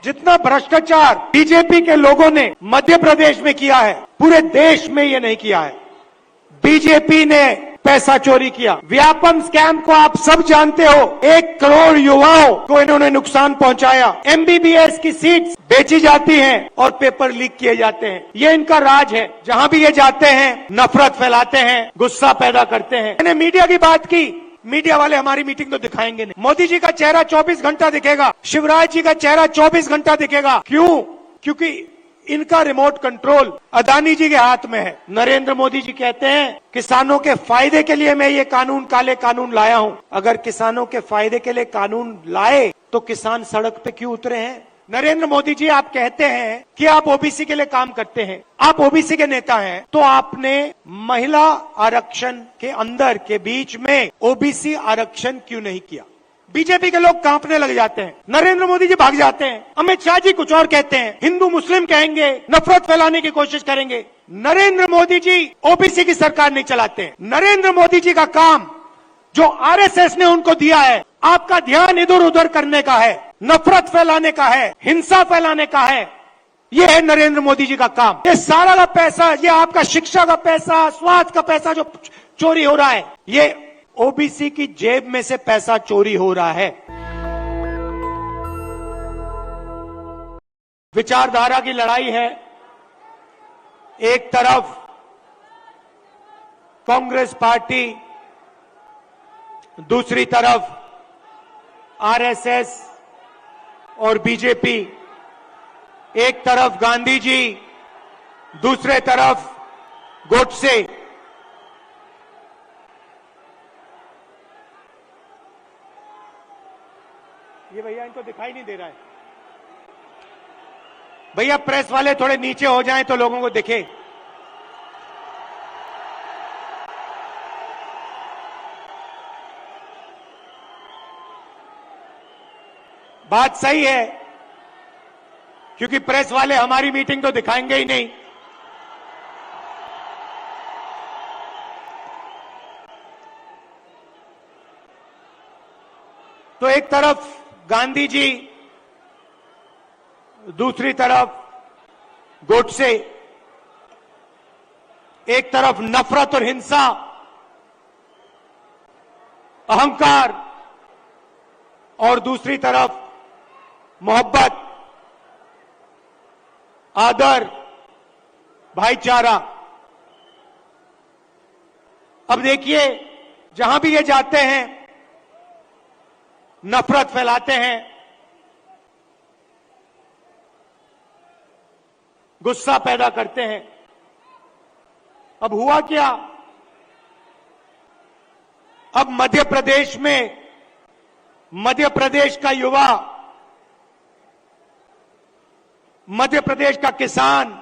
जितना भ्रष्टाचार बीजेपी के लोगों ने मध्य प्रदेश में किया है, पूरे देश में ये नहीं किया है। बीजेपी ने पैसा चोरी किया। व्यापम स्कैम को आप सब जानते हो। 1 करोड़ युवाओं को इन्होंने नुकसान पहुंचाया। एमबीबीएस की सीट्स बेची जाती हैं और पेपर लीक किए जाते हैं। ये इनका राज है। जहां भी ये जाते हैं नफरत फैलाते हैं, गुस्सा पैदा करते हैं। मैंने मीडिया की बात की, मीडिया वाले हमारी मीटिंग तो दिखाएंगे नहीं। मोदी जी का चेहरा 24 घंटा दिखेगा, शिवराज जी का चेहरा 24 घंटा दिखेगा। क्यों? क्योंकि इनका रिमोट कंट्रोल अदानी जी के हाथ में है। नरेंद्र मोदी जी कहते हैं किसानों के फायदे के लिए मैं ये कानून, काले कानून लाया हूं। अगर किसानों के फायदे के लिए कानून लाए तो किसान सड़क पे क्यों उतरे हैं? नरेंद्र मोदी जी, आप कहते हैं कि आप ओबीसी के लिए काम करते हैं, आप ओबीसी के नेता हैं, तो आपने महिला आरक्षण के अंदर के बीच में ओबीसी आरक्षण क्यों नहीं किया? बीजेपी के लोग कांपने लग जाते हैं, नरेंद्र मोदी जी भाग जाते हैं, अमित शाह जी कुछ और कहते हैं, हिंदू मुस्लिम कहेंगे, नफरत फैलाने की कोशिश करेंगे। नरेंद्र मोदी जी ओबीसी की सरकार नहीं चलाते हैं। नरेंद्र मोदी जी का काम जो आरएसएस ने उनको दिया है, आपका ध्यान इधर उधर करने का है, नफरत फैलाने का है, हिंसा फैलाने का है। ये है नरेंद्र मोदी जी का काम। ये सारा का पैसा, ये आपका शिक्षा का पैसा, स्वास्थ्य का पैसा जो चोरी हो रहा है, ये ओबीसी की जेब में से पैसा चोरी हो रहा है। विचारधारा की लड़ाई है। एक तरफ कांग्रेस पार्टी, दूसरी तरफ आरएसएस और बीजेपी। एक तरफ गांधी जी, दूसरे तरफ गोडसे। ये भैया इनको दिखाई नहीं दे रहा है। भैया प्रेस वाले थोड़े नीचे हो जाएं तो लोगों को दिखे। बात सही है, क्योंकि प्रेस वाले हमारी मीटिंग तो दिखाएंगे ही नहीं। तो एक तरफ गांधी जी, दूसरी तरफ गोडसे। एक तरफ नफरत और हिंसा, अहंकार, और दूसरी तरफ मोहब्बत, आदर, भाईचारा। अब देखिए, जहां भी ये जाते हैं नफरत फैलाते हैं, गुस्सा पैदा करते हैं। अब हुआ क्या? अब मध्य प्रदेश में, मध्य प्रदेश का युवा, मध्य प्रदेश का किसान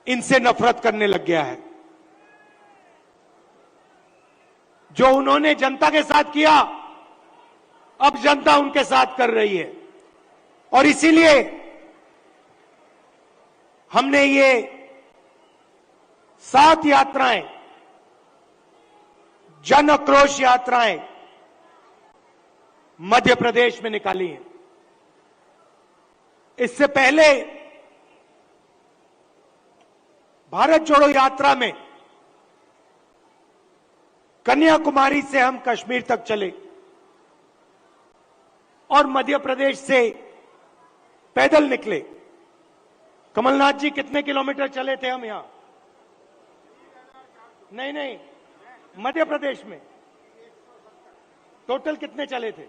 इनसे नफरत करने लग गया है। जो उन्होंने जनता के साथ किया, अब जनता उनके साथ कर रही है। और इसीलिए हमने ये 7 यात्राएं, जन आक्रोश यात्राएं मध्य प्रदेश में निकाली हैं। इससे पहले भारत जोड़ो यात्रा में कन्याकुमारी से हम कश्मीर तक चले और मध्य प्रदेश से पैदल निकले। कमलनाथ जी, कितने किलोमीटर चले थे हम यहां? नहीं, मध्य प्रदेश में टोटल कितने चले थे?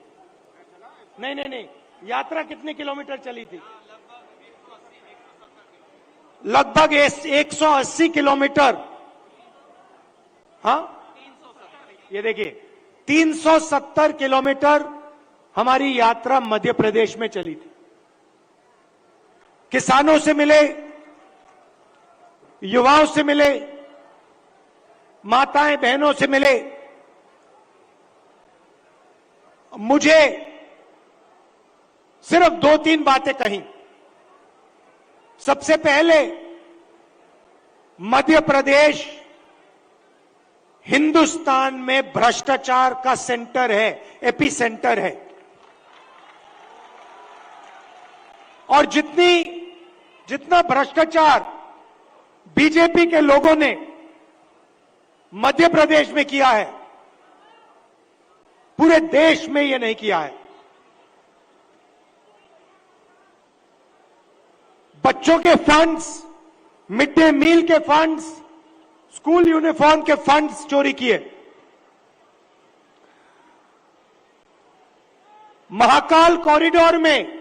नहीं, यात्रा कितने किलोमीटर चली थी? लगभग 180 किलोमीटर। हाँ, ये देखिए 370 किलोमीटर हमारी यात्रा मध्य प्रदेश में चली थी। किसानों से मिले, युवाओं से मिले, माताएं बहनों से मिले। मुझे सिर्फ 2-3 बातें कही। सबसे पहले, मध्य प्रदेश हिंदुस्तान में भ्रष्टाचार का सेंटर है, एपी सेंटर है। और जितना भ्रष्टाचार बीजेपी के लोगों ने मध्य प्रदेश में किया है, पूरे देश में ये नहीं किया है। बच्चों के फंड्स, मिड डे मील के फंड्स, स्कूल यूनिफॉर्म के फंड्स चोरी किए। महाकाल कॉरिडोर में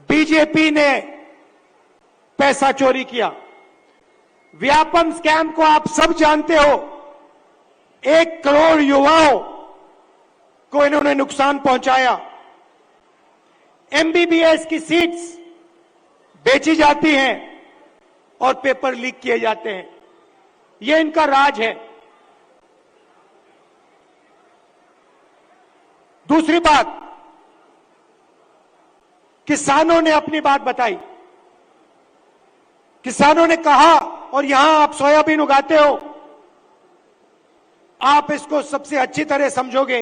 बीजेपी ने पैसा चोरी किया। व्यापम स्कैम को आप सब जानते हो। 1 करोड़ युवाओं को इन्होंने नुकसान पहुंचाया। एमबीबीएस की सीट्स बेची जाती हैं और पेपर लीक किए जाते हैं। यह इनका राज है। दूसरी बात, किसानों ने अपनी बात बताई। किसानों ने कहा, और यहां आप सोयाबीन उगाते हो, आप इसको सबसे अच्छी तरह समझोगे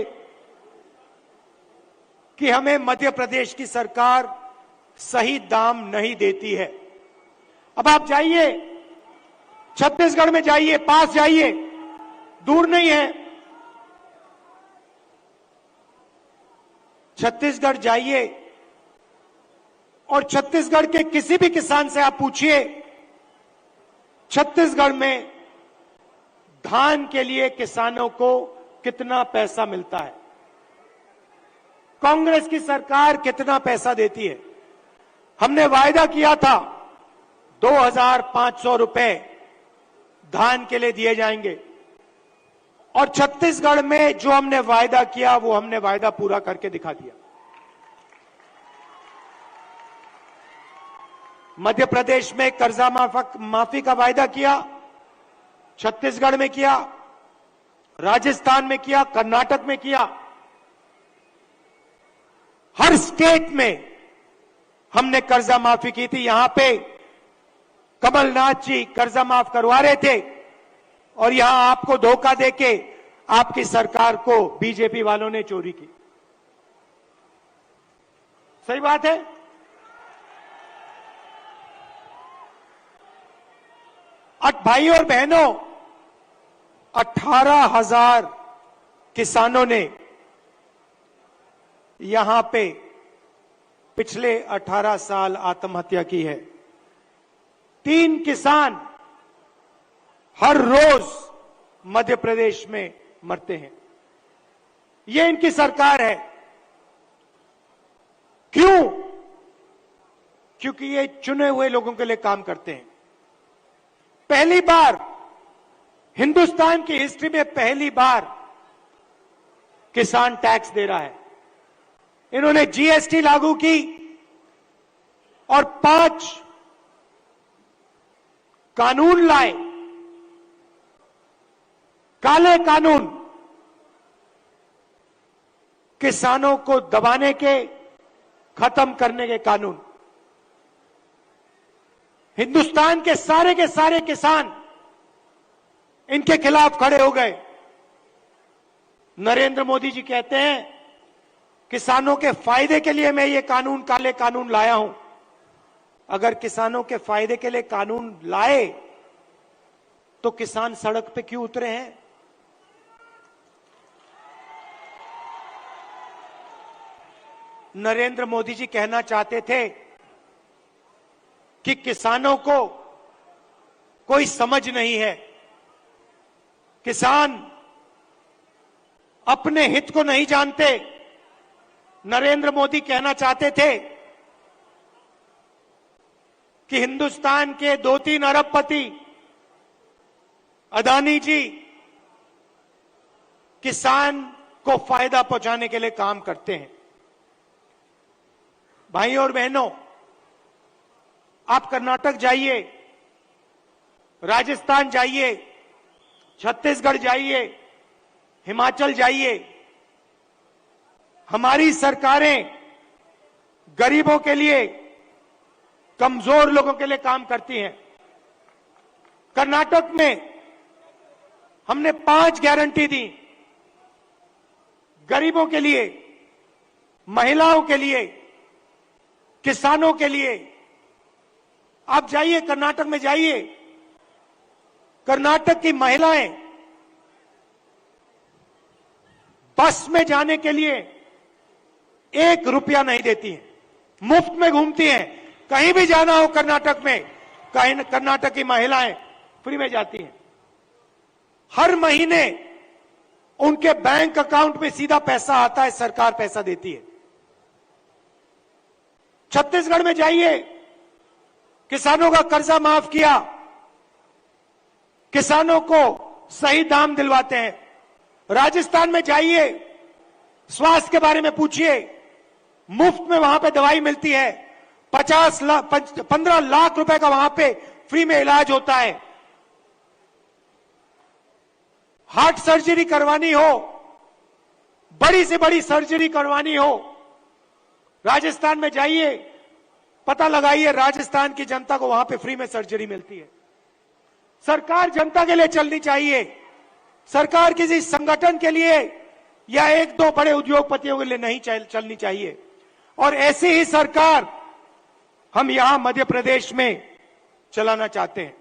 कि हमें मध्य प्रदेश की सरकार सही दाम नहीं देती है। अब आप जाइए, छत्तीसगढ़ में जाइए, पास जाइए, दूर नहीं है। छत्तीसगढ़ जाइए और छत्तीसगढ़ के किसी भी किसान से आप पूछिए, छत्तीसगढ़ में धान के लिए किसानों को कितना पैसा मिलता है, कांग्रेस की सरकार कितना पैसा देती है। हमने वायदा किया था 2,500 रुपए धान के लिए दिए जाएंगे, और छत्तीसगढ़ में जो हमने वायदा किया वो हमने वायदा पूरा करके दिखा दिया। मध्य प्रदेश में कर्जा माफी का वायदा किया, छत्तीसगढ़ में किया, राजस्थान में किया, कर्नाटक में किया। हर स्टेट में हमने कर्जा माफी की थी। यहां पे कमलनाथ जी कर्जा माफ करवा रहे थे, और यहां आपको धोखा देके आपकी सरकार को बीजेपी वालों ने चोरी की। सही बात है। भाई और बहनों, 18,000 किसानों ने यहां पे पिछले 18 साल आत्महत्या की है। 3 किसान हर रोज मध्य प्रदेश में मरते हैं। ये इनकी सरकार है। क्यों? क्योंकि ये चुने हुए लोगों के लिए काम करते हैं। पहली बार हिंदुस्तान की हिस्ट्री में पहली बार किसान टैक्स दे रहा है। इन्होंने जीएसटी लागू की और 5 कानून लाए, काले कानून, किसानों को दबाने के, खत्म करने के कानून। हिंदुस्तान के सारे किसान इनके खिलाफ खड़े हो गए। नरेंद्र मोदी जी कहते हैं किसानों के फायदे के लिए मैं ये कानून, काले कानून लाया हूं। अगर किसानों के फायदे के लिए कानून लाए तो किसान सड़क पे क्यों उतरे हैं? नरेंद्र मोदी जी कहना चाहते थे कि किसानों को कोई समझ नहीं है, किसान अपने हित को नहीं जानते। नरेंद्र मोदी कहना चाहते थे कि हिंदुस्तान के 2-3 अरबपति अदानी जी किसान को फायदा पहुंचाने के लिए काम करते हैं। भाइयों और बहनों, आप कर्नाटक जाइए, राजस्थान जाइए, छत्तीसगढ़ जाइए, हिमाचल जाइए, हमारी सरकारें गरीबों के लिए, कमजोर लोगों के लिए काम करती हैं। कर्नाटक में हमने 5 गारंटी दी, गरीबों के लिए, महिलाओं के लिए, किसानों के लिए। आप जाइए, कर्नाटक में जाइए, कर्नाटक की महिलाएं बस में जाने के लिए 1 रुपया नहीं देती हैं, मुफ्त में घूमती हैं। कहीं भी जाना हो कर्नाटक में, कहीं कर्नाटक की महिलाएं फ्री में जाती हैं। हर महीने उनके बैंक अकाउंट में सीधा पैसा आता है, सरकार पैसा देती है। छत्तीसगढ़ में जाइए, किसानों का कर्जा माफ किया, किसानों को सही दाम दिलवाते हैं। राजस्थान में जाइए, स्वास्थ्य के बारे में पूछिए, मुफ्त में वहां पे दवाई मिलती है। 15 लाख रुपए का वहां पे फ्री में इलाज होता है। हार्ट सर्जरी करवानी हो, बड़ी से बड़ी सर्जरी करवानी हो, राजस्थान में जाइए, पता लगाइए, राजस्थान की जनता को वहां पे फ्री में सर्जरी मिलती है। सरकार जनता के लिए चलनी चाहिए, सरकार किसी संगठन के लिए या 1-2 बड़े उद्योगपतियों के लिए नहीं चलनी चाहिए। और ऐसी ही सरकार हम यहां मध्य प्रदेश में चलाना चाहते हैं।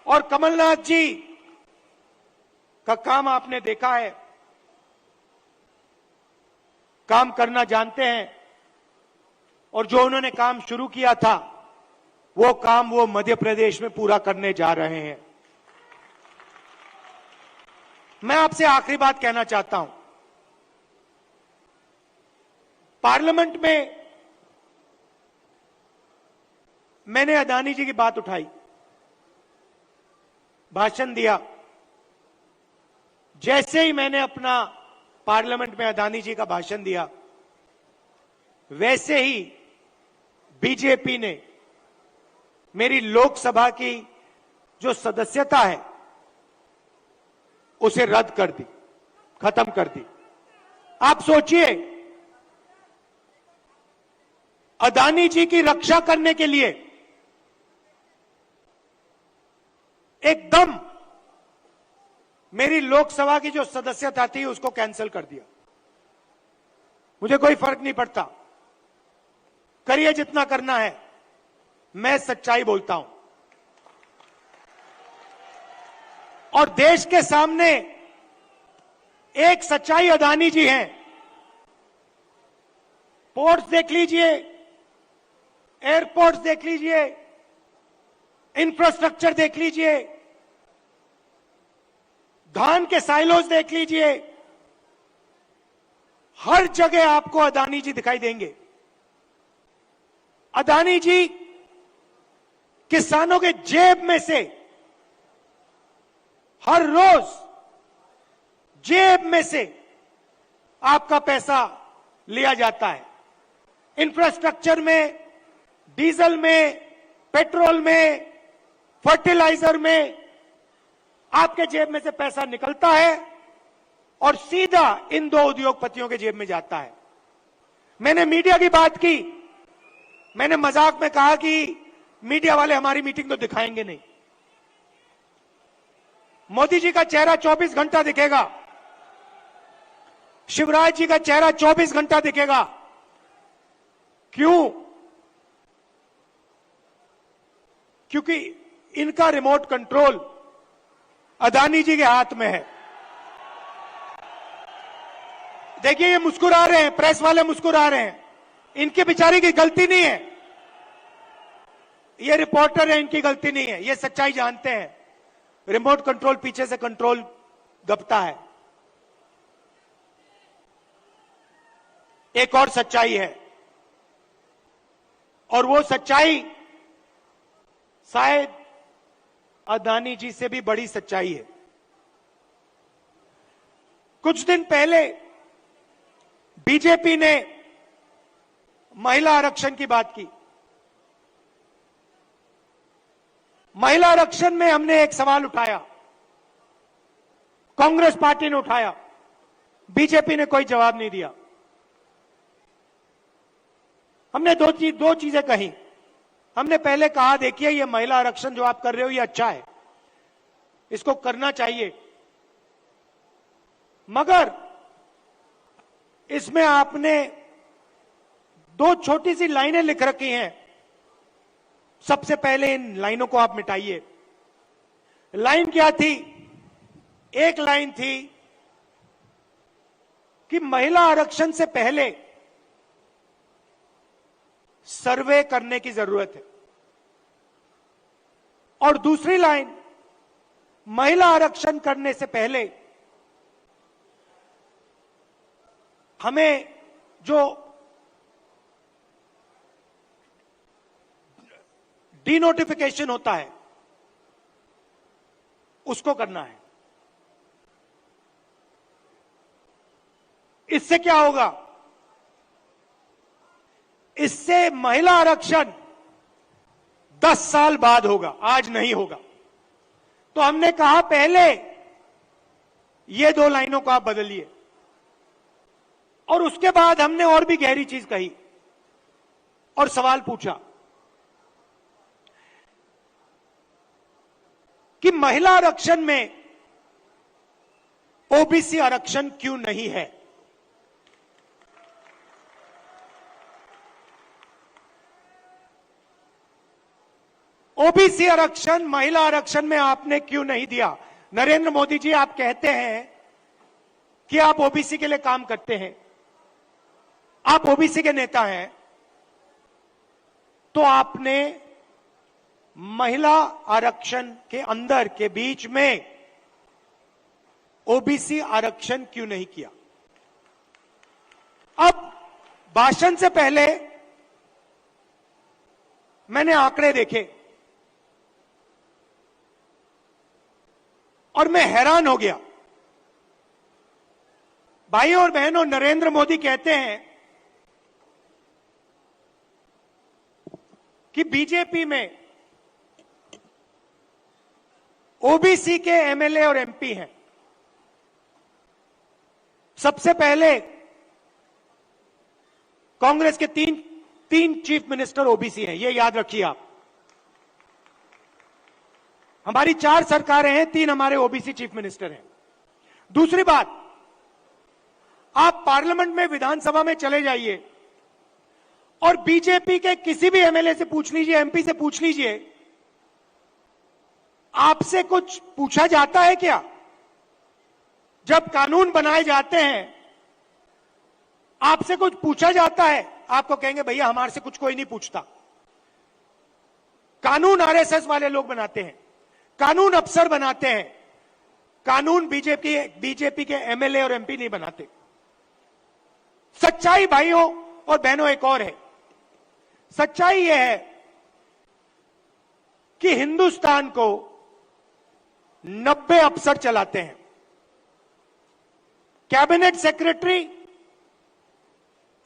और कमलनाथ जी का काम आपने देखा है, काम करना जानते हैं, और जो उन्होंने काम शुरू किया था वो काम वो मध्य प्रदेश में पूरा करने जा रहे हैं। मैं आपसे आखिरी बात कहना चाहता हूं, पार्लियामेंट में मैंने अदानी जी की बात उठाई, भाषण दिया। जैसे ही मैंने अपना पार्लियामेंट में अदानी जी का भाषण दिया, वैसे ही बीजेपी ने मेरी लोकसभा की जो सदस्यता है उसे रद्द कर दी, खत्म कर दी। आप सोचिए, अदानी जी की रक्षा करने के लिए एकदम मेरी लोकसभा की जो सदस्यता थी उसको कैंसिल कर दिया। मुझे कोई फर्क नहीं पड़ता, करिए जितना करना है, मैं सच्चाई बोलता हूं। और देश के सामने एक सच्चाई अदानी जी हैं। पोर्ट्स देख लीजिए, एयरपोर्ट्स देख लीजिए, इंफ्रास्ट्रक्चर देख लीजिए, धान के साइलोज देख लीजिए, हर जगह आपको अदानी जी दिखाई देंगे। अदानी जी किसानों के जेब में से हर रोज जेब में से आपका पैसा लिया जाता है। इंफ्रास्ट्रक्चर में, डीजल में, पेट्रोल में, फर्टिलाइजर में आपके जेब में से पैसा निकलता है और सीधा इन 2 उद्योगपतियों के जेब में जाता है। मैंने मीडिया की बात की, मैंने मजाक में कहा कि मीडिया वाले हमारी मीटिंग तो दिखाएंगे नहीं। मोदी जी का चेहरा 24 घंटा दिखेगा, शिवराज जी का चेहरा 24 घंटा दिखेगा। क्यों? क्योंकि इनका रिमोट कंट्रोल अदानी जी के हाथ में है। देखिए, ये मुस्कुरा रहे हैं, प्रेस वाले मुस्कुरा रहे हैं, इनके बेचारे की गलती नहीं है, ये रिपोर्टर है, इनकी गलती नहीं है, ये सच्चाई जानते हैं। रिमोट कंट्रोल पीछे से कंट्रोल दबता है। एक और सच्चाई है, और वो सच्चाई शायद अदानी जी से भी बड़ी सच्चाई है। कुछ दिन पहले बीजेपी ने महिला आरक्षण की बात की। महिला आरक्षण में हमने एक सवाल उठाया, कांग्रेस पार्टी ने उठाया, बीजेपी ने कोई जवाब नहीं दिया। हमने दो चीजें कही। हमने पहले कहा, देखिए ये महिला आरक्षण जो आप कर रहे हो ये अच्छा है, इसको करना चाहिए, मगर इसमें आपने दो छोटी सी लाइनें लिख रखी हैं। सबसे पहले इन लाइनों को आप मिटाइए। लाइन क्या थी? एक लाइन थी कि महिला आरक्षण से पहले सर्वे करने की जरूरत है, और दूसरी लाइन, महिला आरक्षण करने से पहले हमें जो डीनोटिफिकेशन होता है उसको करना है। इससे क्या होगा? इससे महिला आरक्षण 10 साल बाद होगा, आज नहीं होगा। तो हमने कहा पहले ये दो लाइनों को आप बदलिए, और उसके बाद हमने और भी गहरी चीज कही और सवाल पूछा कि महिला आरक्षण में ओबीसी आरक्षण क्यों नहीं है। ओबीसी आरक्षण महिला आरक्षण में आपने क्यों नहीं दिया? नरेंद्र मोदी जी, आप कहते हैं कि आप ओबीसी के लिए काम करते हैं, आप ओबीसी के नेता हैं, तो आपने महिला आरक्षण के अंदर के बीच में ओबीसी आरक्षण क्यों नहीं किया? अब भाषण से पहले मैंने आंकड़े देखे और मैं हैरान हो गया। भाइयों और बहनों, नरेंद्र मोदी कहते हैं कि बीजेपी में ओबीसी के एमएलए और एमपी हैं। सबसे पहले कांग्रेस के तीन चीफ मिनिस्टर ओबीसी हैं, ये याद रखिए आप। हमारी 4 सरकारें हैं, 3 हमारे ओबीसी चीफ मिनिस्टर हैं। दूसरी बात, आप पार्लियामेंट में, विधानसभा में चले जाइए और बीजेपी के किसी भी एमएलए से पूछ लीजिए, एमपी से पूछ लीजिए, आपसे कुछ पूछा जाता है क्या? जब कानून बनाए जाते हैं आपसे कुछ पूछा जाता है? आपको कहेंगे भैया हमारे से कुछ कोई नहीं पूछता। कानून आरएसएस वाले लोग बनाते हैं, कानून अफसर बनाते हैं, कानून बीजेपी के एमएलए और एमपी नहीं बनाते। सच्चाई भाइयों और बहनों एक और है। सच्चाई यह है कि हिंदुस्तान को 90 अफसर चलाते हैं। कैबिनेट सेक्रेटरी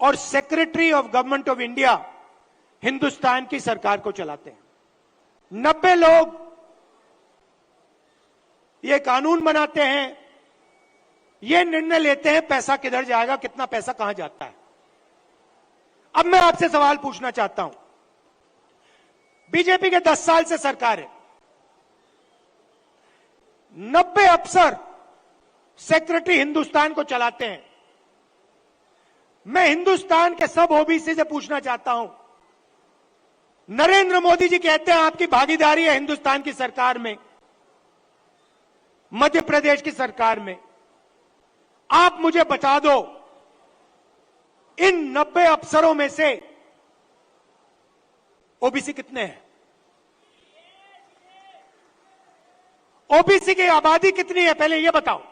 और secretary of government of India Hindustan की सरकार को चलाते हैं। 90 लोग ये कानून बनाते हैं, ये निर्णय लेते हैं पैसा किधर जाएगा, कितना पैसा कहां जाता है। अब मैं आपसे सवाल पूछना चाहता हूं, बीजेपी के 10 साल से सरकार है, 90 अफसर सेक्रेटरी हिंदुस्तान को चलाते हैं। मैं हिंदुस्तान के सब ओबीसी से पूछना चाहता हूं, नरेंद्र मोदी जी कहते हैं आपकी भागीदारी है हिंदुस्तान की सरकार में, मध्य प्रदेश की सरकार में। आप मुझे बता दो, इन 90 अफसरों में से ओबीसी कितने हैं? ओबीसी की आबादी कितनी है पहले यह बताओ।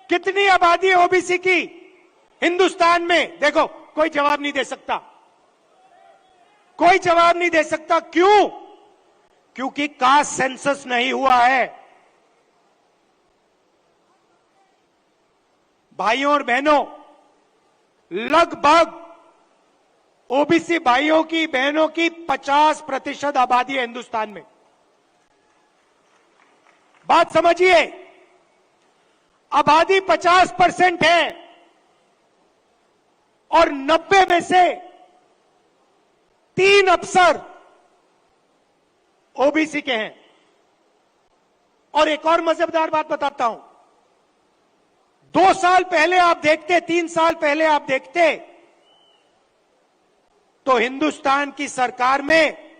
कितनी आबादी है ओबीसी की हिंदुस्तान में? देखो, कोई जवाब नहीं दे सकता, कोई जवाब नहीं दे सकता। क्यों? क्योंकि कास्ट सेंसस नहीं हुआ है। भाइयों और बहनों, लगभग ओबीसी भाइयों की बहनों की 50% आबादी है हिंदुस्तान में। बात समझिए, आबादी 50% है और 90 में से 3 अफसर ओबीसी के हैं। और एक और मजेदार बात बताता हूं, 2 साल पहले आप देखते, 3 साल पहले आप देखते तो हिंदुस्तान की सरकार में,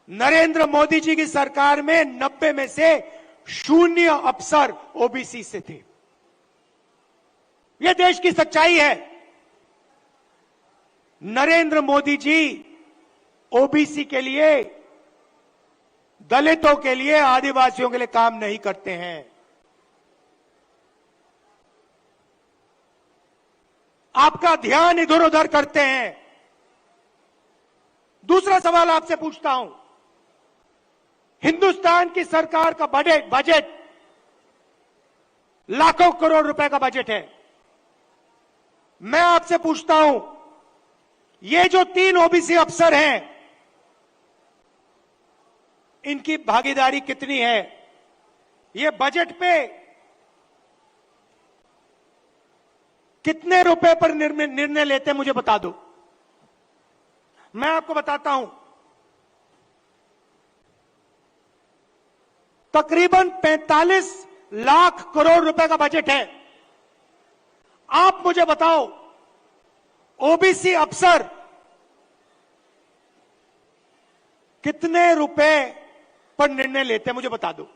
नरेंद्र मोदी जी की सरकार में 90 में से 0 अफसर ओबीसी से थे। यह देश की सच्चाई है। नरेंद्र मोदी जी ओबीसी के लिए, दलितों के लिए, आदिवासियों के लिए काम नहीं करते हैं। आपका ध्यान इधर उधर करते हैं। दूसरा सवाल आपसे पूछता हूं, हिंदुस्तान की सरकार का बजट लाखों करोड़ रुपए का बजट है। मैं आपसे पूछता हूं, ये जो 3 ओबीसी अफसर हैं, इनकी भागीदारी कितनी है? ये बजट पे कितने रुपए पर निर्णय लेते हैं, मुझे बता दो। मैं आपको बताता हूं, तकरीबन 45 लाख करोड़ रुपए का बजट है। आप मुझे बताओ, ओबीसी अफसर कितने रुपए पर निर्णय लेते हैं, मुझे बता दो।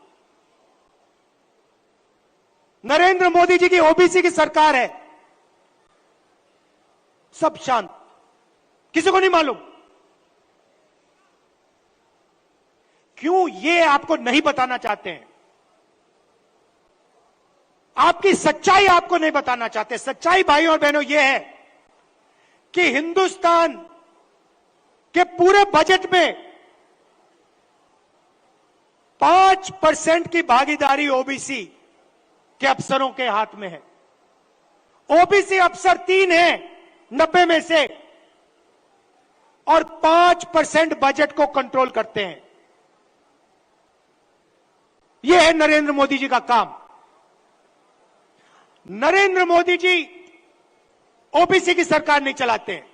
नरेंद्र मोदी जी की ओबीसी की सरकार है, सब शांत, किसी को नहीं मालूम। क्यों? ये आपको नहीं बताना चाहते हैं। आपकी सच्चाई आपको नहीं बताना चाहते। सच्चाई भाइयों और बहनों ये है कि हिंदुस्तान के पूरे बजट में 5% की भागीदारी ओबीसी के अफसरों के हाथ में है। ओबीसी अफसर 3 हैं 90 में से, और 5% बजट को कंट्रोल करते हैं। यह है नरेंद्र मोदी जी का काम। नरेंद्र मोदी जी ओबीसी की सरकार नहीं चलाते हैं।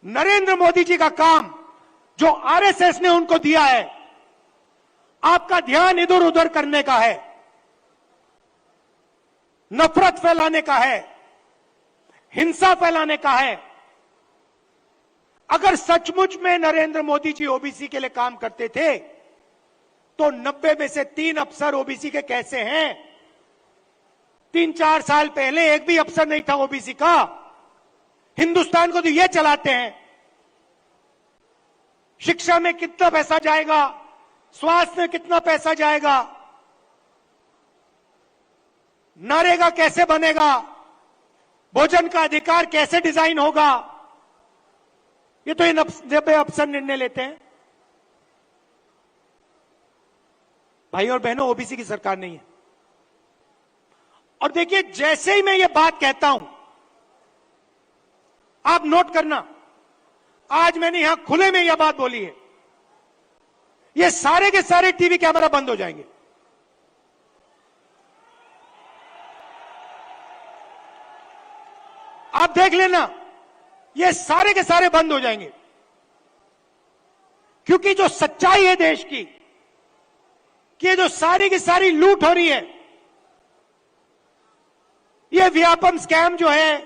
नरेंद्र मोदी जी का काम, जो आरएसएस ने उनको दिया है, आपका ध्यान इधर उधर करने का है, नफरत फैलाने का है, हिंसा फैलाने का है। अगर सचमुच में नरेंद्र मोदी जी ओबीसी के लिए काम करते थे, तो 90 में से 3 अफसर ओबीसी के कैसे हैं? 3-4 साल पहले एक भी अफसर नहीं था ओबीसी का। हिंदुस्तान को तो ये चलाते हैं। शिक्षा में कितना पैसा जाएगा, स्वास्थ्य में कितना पैसा जाएगा, नरेगा कैसे बनेगा, भोजन का अधिकार कैसे डिजाइन होगा, ये तो इन अफसर निर्णय लेते हैं। भाइयों और बहनों, ओबीसी की सरकार नहीं है। और देखिए, जैसे ही मैं ये बात कहता हूं, आप नोट करना, आज मैंने यहां खुले में यह बात बोली है, ये सारे के सारे टीवी कैमरा बंद हो जाएंगे। आप देख लेना, ये सारे के सारे बंद हो जाएंगे। क्योंकि जो सच्चाई है देश की, कि ये जो सारी की सारी लूट हो रही है, ये व्यापम स्कैम जो है,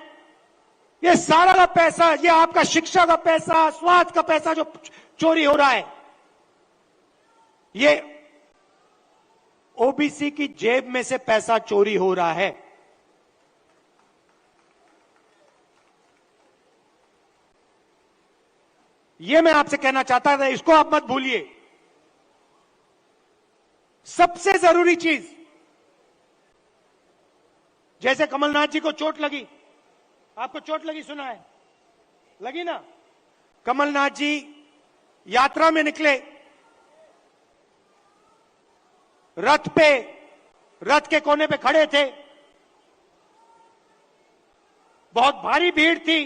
ये सारा का पैसा, ये आपका शिक्षा का पैसा, स्वास्थ्य का पैसा जो चोरी हो रहा है, ये ओबीसी की जेब में से पैसा चोरी हो रहा है। ये मैं आपसे कहना चाहता था, इसको आप मत भूलिए। सबसे जरूरी चीज, जैसे कमलनाथ जी को चोट लगी, आपको चोट लगी, सुना है, लगी ना? कमलनाथ जी यात्रा में निकले, रथ पे, रथ के कोने पे खड़े थे, बहुत भारी भीड़ थी,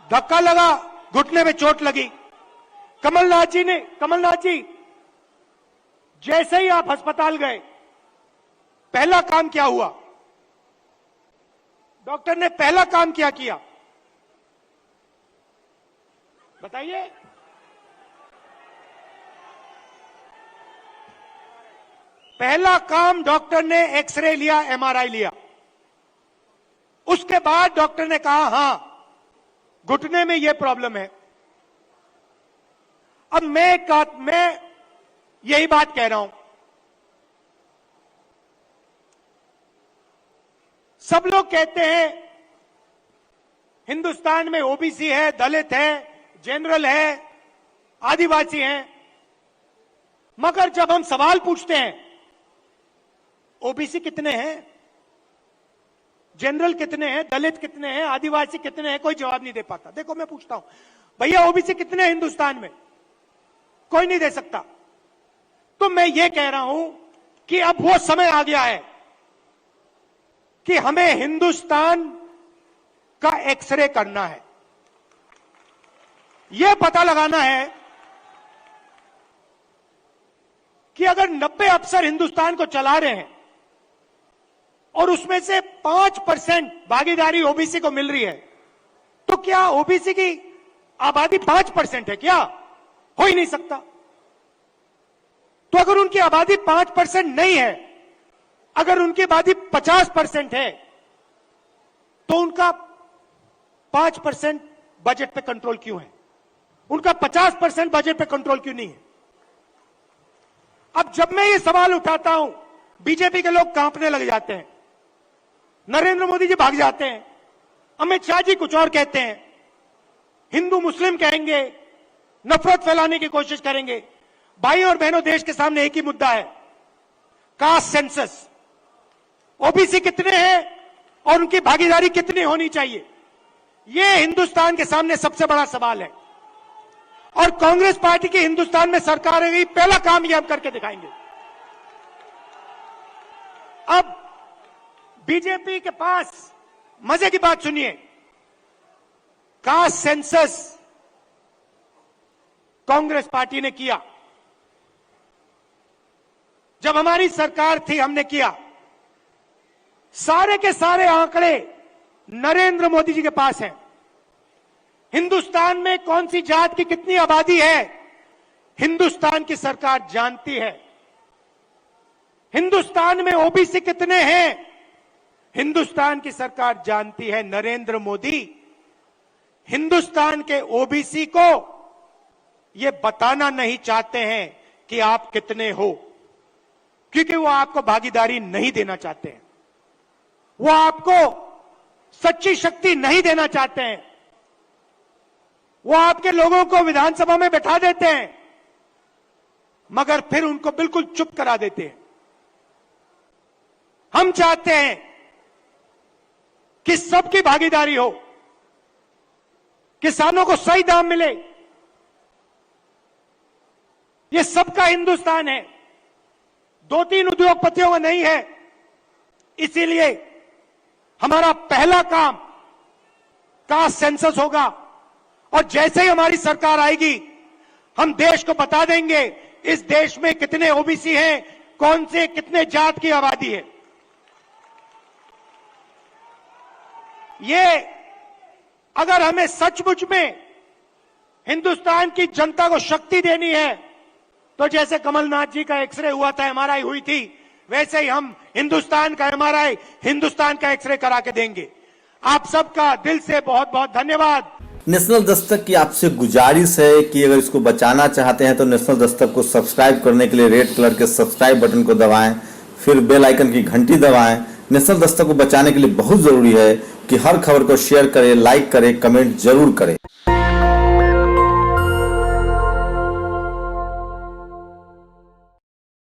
धक्का लगा, घुटने पे चोट लगी। कमलनाथ जी जैसे ही आप अस्पताल गए, पहला काम क्या हुआ? डॉक्टर ने पहला काम क्या किया, बताइए? पहला काम डॉक्टर ने एक्सरे लिया, एमआरआई लिया। उसके बाद डॉक्टर ने कहा हां, घुटने में यह प्रॉब्लम है। अब मैं यही बात कह रहा हूं, सब लोग कहते हैं हिंदुस्तान में ओबीसी है, दलित है, जनरल है, आदिवासी हैं, मगर जब हम सवाल पूछते हैं ओबीसी कितने हैं, जनरल कितने हैं, दलित कितने हैं, आदिवासी कितने हैं, कोई जवाब नहीं दे पाता। देखो मैं पूछता हूं, भैया ओबीसी कितने हैं हिंदुस्तान में? कोई नहीं दे सकता। तो मैं ये कह रहा हूं कि अब वो समय आ गया है कि हमें हिंदुस्तान का एक्सरे करना है। यह पता लगाना है कि अगर 90 अफसर हिंदुस्तान को चला रहे हैं और उसमें से 5% भागीदारी ओबीसी को मिल रही है, तो क्या ओबीसी की आबादी 5% है? क्या हो ही नहीं सकता। तो अगर उनकी आबादी 5% नहीं है, अगर उनकी आबादी 50% है, तो उनका 5% बजट पे कंट्रोल क्यों है? उनका 50% बजट पे कंट्रोल क्यों नहीं है? अब जब मैं ये सवाल उठाता हूं, बीजेपी के लोग कांपने लग जाते हैं, नरेंद्र मोदी जी भाग जाते हैं, अमित शाह जी कुछ और कहते हैं, हिंदू मुस्लिम कहेंगे, नफरत फैलाने की कोशिश करेंगे। भाई और बहनों, देश के सामने एक ही मुद्दा है, कास्ट सेंसस। ओबीसी कितने हैं और उनकी भागीदारी कितनी होनी चाहिए, यह हिंदुस्तान के सामने सबसे बड़ा सवाल है। और कांग्रेस पार्टी की हिंदुस्तान में सरकार है, पहला काम यह हम करके दिखाएंगे। अब बीजेपी के पास मजे की बात सुनिए, कास्ट सेंसस कांग्रेस पार्टी ने किया, जब हमारी सरकार थी हमने किया। सारे के सारे आंकड़े नरेंद्र मोदी जी के पास हैं। हिंदुस्तान में कौन सी जात की कितनी आबादी है, हिंदुस्तान की सरकार जानती है। हिंदुस्तान में ओबीसी कितने हैं, हिंदुस्तान की सरकार जानती है। नरेंद्र मोदी हिंदुस्तान के ओबीसी को यह बताना नहीं चाहते हैं कि आप कितने हो, क्योंकि वो आपको भागीदारी नहीं देना चाहते हैं, वो आपको सच्ची शक्ति नहीं देना चाहते हैं। वो आपके लोगों को विधानसभा में बैठा देते हैं, मगर फिर उनको बिल्कुल चुप करा देते हैं। हम चाहते हैं कि सबकी भागीदारी हो, किसानों को सही दाम मिले। ये सबका हिंदुस्तान है, 2-3 उद्योगपतियों का नहीं है। इसीलिए हमारा पहला काम कास्ट सेंसस होगा, और जैसे ही हमारी सरकार आएगी हम देश को बता देंगे इस देश में कितने ओबीसी हैं, कौन से कितने जात की आबादी है। ये अगर हमें सचमुच में हिंदुस्तान की जनता को शक्ति देनी है, तो जैसे कमलनाथ जी का एक्सरे हुआ था, एमआरआई हुई थी, वैसे ही हम हिंदुस्तान का एमआरआई, हिंदुस्तान का एक्सरे करा के देंगे। आप सबका दिल से बहुत बहुत धन्यवाद। नेशनल दस्तक की आपसे गुजारिश है कि अगर इसको बचाना चाहते हैं तो नेशनल दस्तक को सब्सक्राइब करने के लिए रेड कलर के सब्सक्राइब बटन को दबाएं, फिर बेल आइकन की घंटी दबाएं। नेशनल दस्तक को बचाने के लिए बहुत जरूरी है कि हर खबर को शेयर करें, लाइक करें, कमेंट जरूर करें।